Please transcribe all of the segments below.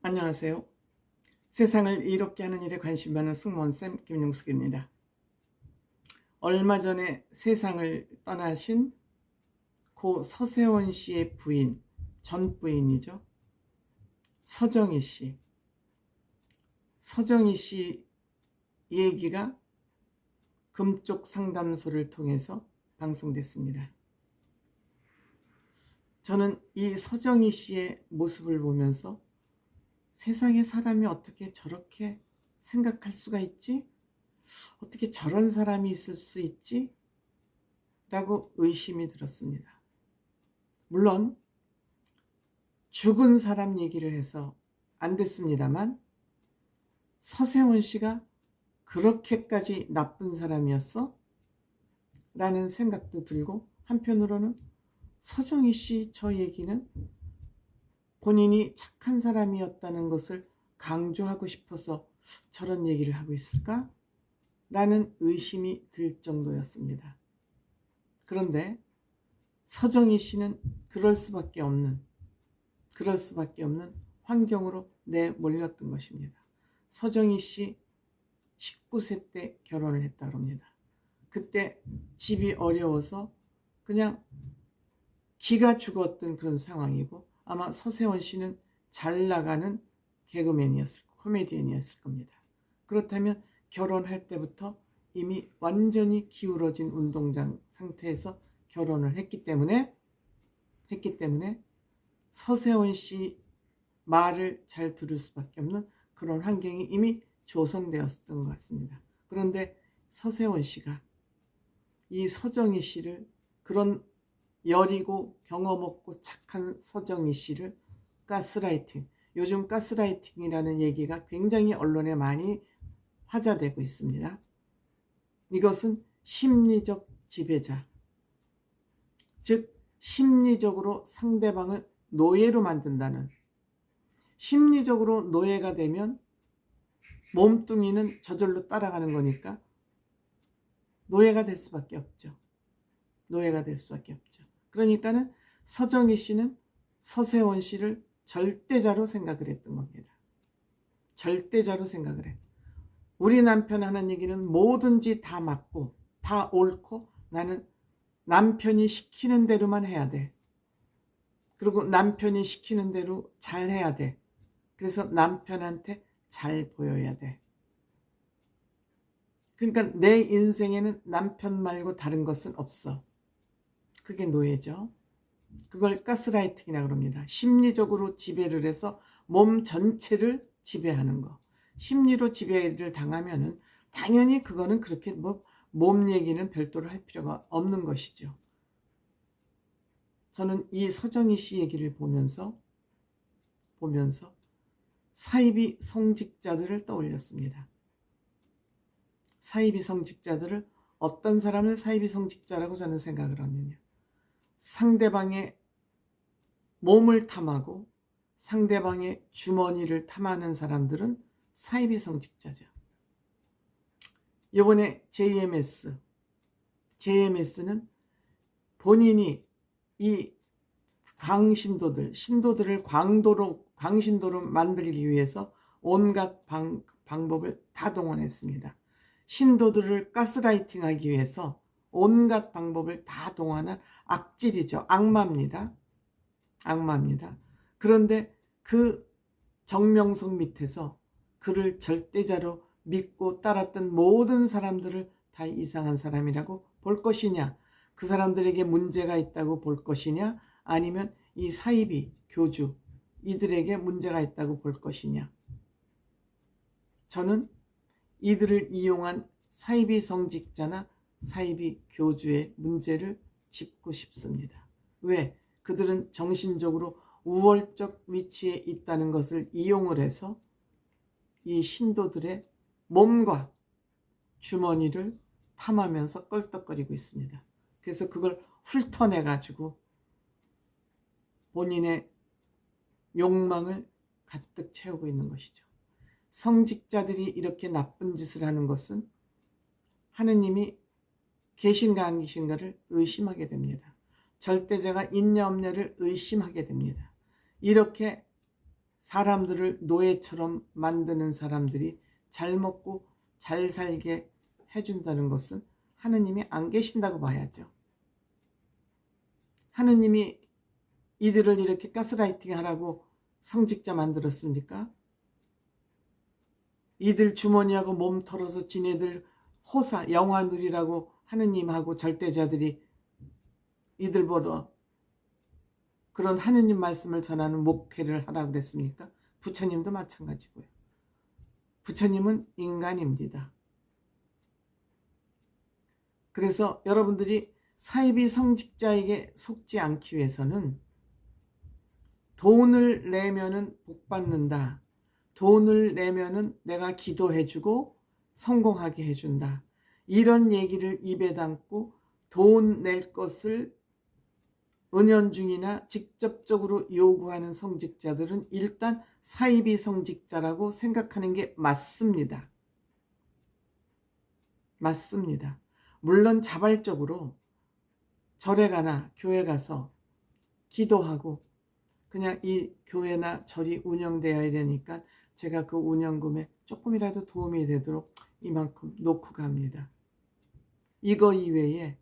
안녕하세요. 세상을 이롭게 하는 일에 관심 많은 승무원쌤 김용숙입니다. 얼마 전에 세상을 떠나신 고 서세원 씨의 부인, 전 부인이죠. 서정희 씨. 서정희 씨 얘기가 금쪽 상담소를 통해서 방송됐습니다. 저는 이 서정희 씨의 모습을 보면서 세상에 사람이 어떻게 저렇게 생각할 수가 있지? 어떻게 저런 사람이 있을 수 있지? 라고 의심이 들었습니다. 물론 죽은 사람 얘기를 해서 안 됐습니다만 서세원 씨가 그렇게까지 나쁜 사람이었어? 라는 생각도 들고, 한편으로는 서정희 씨 저 얘기는 본인이 착한 사람이었다는 것을 강조하고 싶어서 저런 얘기를 하고 있을까? 라는 의심이 들 정도였습니다. 그런데 서정희 씨는 그럴 수밖에 없는 환경으로 내몰렸던 것입니다. 서정희 씨 19세 때 결혼을 했다고 합니다. 그때 집이 어려워서 그냥 기가 죽었던 그런 상황이고, 아마 서세원 씨는 잘 나가는 코미디언이었을 겁니다. 그렇다면 결혼할 때부터 이미 완전히 기울어진 운동장 상태에서 결혼을 했기 때문에 서세원 씨 말을 잘 들을 수밖에 없는 그런 환경이 이미 조성되었던 것 같습니다. 그런데 서세원 씨가 이 서정희 씨를, 그런 여리고 경험 없고 착한 서정희 씨를 가스라이팅, 요즘 가스라이팅이라는 얘기가 굉장히 언론에 많이 화제되고 있습니다. 이것은 심리적 지배자, 즉 심리적으로 상대방을 노예로 만든다는, 심리적으로 노예가 되면 몸뚱이는 저절로 따라가는 거니까 노예가 될 수밖에 없죠. 그러니까는 서정희 씨는 서세원 씨를 절대자로 생각을 했던 겁니다. 절대자로 생각을 해. 우리 남편 하는 얘기는 뭐든지 다 맞고 다 옳고 나는 남편이 시키는 대로만 해야 돼. 그리고 남편이 시키는 대로 잘 해야 돼. 그래서 남편한테 잘 보여야 돼. 그러니까 내 인생에는 남편 말고 다른 것은 없어. 그게 노예죠. 그걸 가스라이팅이라고 합니다. 심리적으로 지배를 해서 몸 전체를 지배하는 거. 심리로 지배를 당하면은 당연히 그거는 그렇게 몸 얘기는 별도로 할 필요가 없는 것이죠. 저는 이 서정희 씨 얘기를 보면서 사이비 성직자들을 떠올렸습니다. 사이비 성직자들을, 어떤 사람을 사이비 성직자라고 저는 생각을 하느냐, 상대방의 몸을 탐하고 상대방의 주머니를 탐하는 사람들은 사이비 성직자죠. 이번에 JMS는 본인이 이 신도들을 광신도로 만들기 위해서 온갖 방법을 다 동원했습니다. 신도들을 가스라이팅하기 위해서 온갖 방법을 다 동원한 악질이죠. 악마입니다. 그런데 그 정명석 밑에서 그를 절대자로 믿고 따랐던 모든 사람들을 다 이상한 사람이라고 볼 것이냐, 그 사람들에게 문제가 있다고 볼 것이냐, 아니면 이 사이비 교주 이들에게 문제가 있다고 볼 것이냐. 저는 이들을 이용한 사이비 성직자나 사이비 교주의 문제를 짚고 싶습니다. 왜? 그들은 정신적으로 우월적 위치에 있다는 것을 이용을 해서 이 신도들의 몸과 주머니를 탐하면서 껄떡거리고 있습니다. 그래서 그걸 훑어내가지고 본인의 욕망을 가득 채우고 있는 것이죠. 성직자들이 이렇게 나쁜 짓을 하는 것은 하느님이 계신가 안 계신가를 의심하게 됩니다. 절대자가 있냐 없냐를 의심하게 됩니다. 이렇게 사람들을 노예처럼 만드는 사람들이 잘 먹고 잘 살게 해준다는 것은 하느님이 안 계신다고 봐야죠. 하느님이 이들을 이렇게 가스라이팅 하라고 성직자 만들었습니까? 이들 주머니하고 몸 털어서 지네들 호사, 영화 누리라고 하느님하고 절대자들이 이들 보러 그런 하느님 말씀을 전하는 목회를 하라고 그랬습니까? 부처님도 마찬가지고요. 부처님은 인간입니다. 그래서 여러분들이 사이비 성직자에게 속지 않기 위해서는 돈을 내면은 복 받는다. 돈을 내면은 내가 기도해주고 성공하게 해준다. 이런 얘기를 입에 담고 돈 낼 것을 은연중이나 직접적으로 요구하는 성직자들은 일단 사이비 성직자라고 생각하는 게 맞습니다. 맞습니다. 물론 자발적으로 절에 가나 교회 가서 기도하고 그냥 이 교회나 절이 운영되어야 되니까 제가 그 운영금에 조금이라도 도움이 되도록 이만큼 놓고 갑니다. 이거 이외에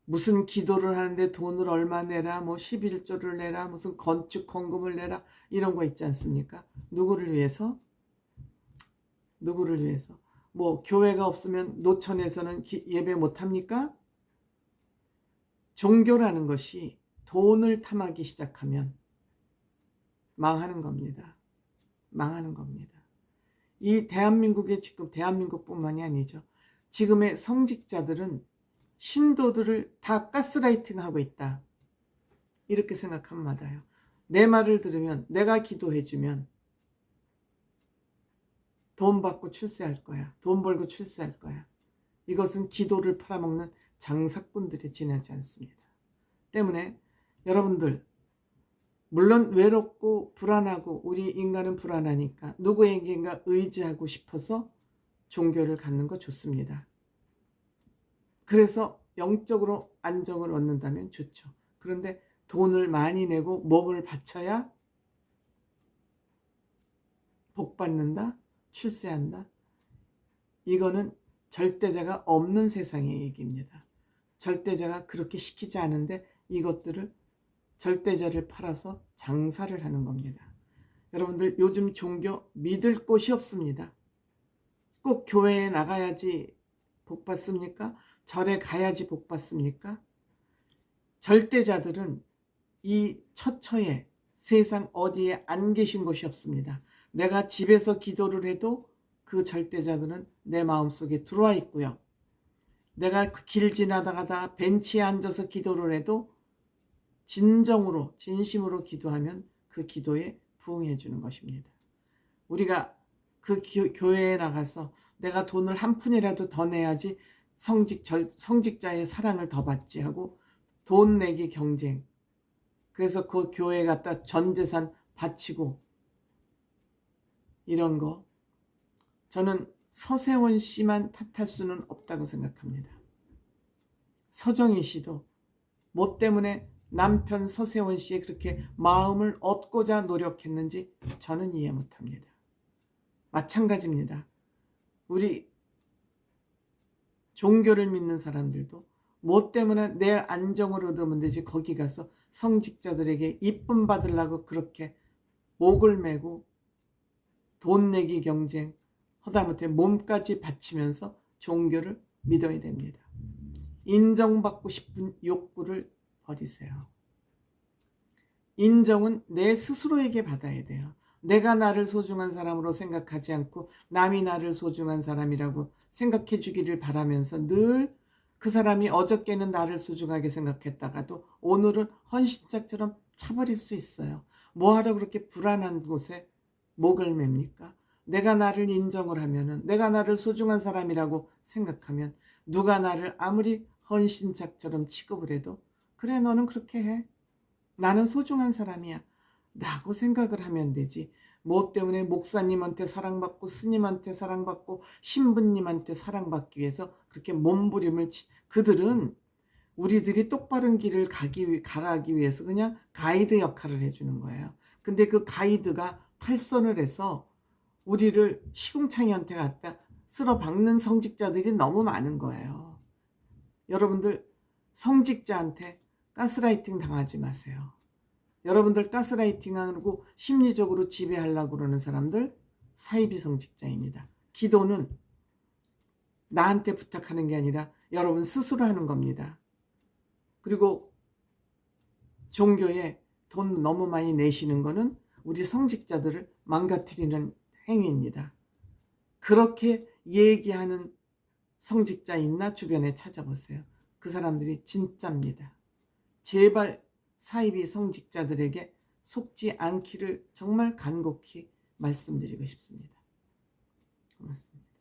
무슨 기도를 하는데 돈을 얼마 내라, 뭐 11조를 내라, 무슨 건축 헌금을 내라 이런 거 있지 않습니까? 누구를 위해서? 누구를 위해서? 뭐 교회가 없으면 노천에서는 예배 못합니까? 종교라는 것이 돈을 탐하기 시작하면 망하는 겁니다. 망하는 겁니다. 이 대한민국의 지금 대한민국뿐만이 아니죠. 지금의 성직자들은 신도들을 다 가스라이팅하고 있다. 이렇게 생각하면 맞아요. 내 말을 들으면 내가 기도해주면 돈 받고 출세할 거야. 돈 벌고 출세할 거야. 이것은 기도를 팔아먹는 장사꾼들이 지나지 않습니다. 때문에 여러분들 물론 외롭고 불안하고 우리 인간은 불안하니까 누구에게인가 의지하고 싶어서 종교를 갖는 거 좋습니다. 그래서 영적으로 안정을 얻는다면 좋죠. 그런데 돈을 많이 내고 몸을 바쳐야 복 받는다? 출세한다? 이거는 절대자가 없는 세상의 얘기입니다. 절대자가 그렇게 시키지 않은데 이것들을 절대자를 팔아서 장사를 하는 겁니다. 여러분들 요즘 종교 믿을 곳이 없습니다. 꼭 교회에 나가야지 복 받습니까? 절에 가야지 복 받습니까? 절대자들은 이 처처에 세상 어디에 안 계신 곳이 없습니다. 내가 집에서 기도를 해도 그 절대자들은 내 마음속에 들어와 있고요. 내가 길 지나다가 벤치에 앉아서 기도를 해도 진정으로 진심으로 기도하면 그 기도에 부응해 주는 것입니다. 우리가 그 교회에 나가서 내가 돈을 한 푼이라도 더 내야지 성직자의 사랑을 더 받지 하고 돈 내기 경쟁. 그래서 그 교회에 갔다 전 재산 바치고 이런 거 저는 서세원 씨만 탓할 수는 없다고 생각합니다. 서정희 씨도 뭐 때문에 남편 서세원 씨의 그렇게 마음을 얻고자 노력했는지 저는 이해 못합니다. 마찬가지입니다. 우리 종교를 믿는 사람들도 뭐 때문에 내 안정을 얻으면 되지 거기 가서 성직자들에게 이쁨 받으려고 그렇게 목을 메고 돈 내기 경쟁 하다못해 몸까지 바치면서 종교를 믿어야 됩니다. 인정받고 싶은 욕구를 버리세요. 인정은 내 스스로에게 받아야 돼요. 내가 나를 소중한 사람으로 생각하지 않고 남이 나를 소중한 사람이라고 생각해 주기를 바라면서 늘 그 사람이 어저께는 나를 소중하게 생각했다가도 오늘은 헌신짝처럼 차버릴 수 있어요. 뭐하러 그렇게 불안한 곳에 목을 맵니까? 내가 나를 인정을 하면은 내가 나를 소중한 사람이라고 생각하면 누가 나를 아무리 헌신짝처럼 취급을 해도 그래 너는 그렇게 해. 나는 소중한 사람이야. 라고 생각을 하면 되지. 뭐 때문에 목사님한테 사랑받고 스님한테 사랑받고 신부님한테 사랑받기 위해서 그렇게 몸부림을 그들은 우리들이 똑바른 길을 가라기 위해서 그냥 가이드 역할을 해주는 거예요. 근데 그 가이드가 탈선을 해서 우리를 시궁창이한테 갖다 쓸어박는 성직자들이 너무 많은 거예요. 여러분들 성직자한테 가스라이팅 당하지 마세요. 여러분들 가스라이팅하고 심리적으로 지배하려고 그러는 사람들 사이비 성직자입니다. 기도는 나한테 부탁하는 게 아니라 여러분 스스로 하는 겁니다. 그리고 종교에 돈 너무 많이 내시는 거는 우리 성직자들을 망가뜨리는 행위입니다. 그렇게 얘기하는 성직자 있나 주변에 찾아보세요. 그 사람들이 진짜입니다. 제발 사이비 성직자들에게 속지 않기를 정말 간곡히 말씀드리고 싶습니다. 고맙습니다.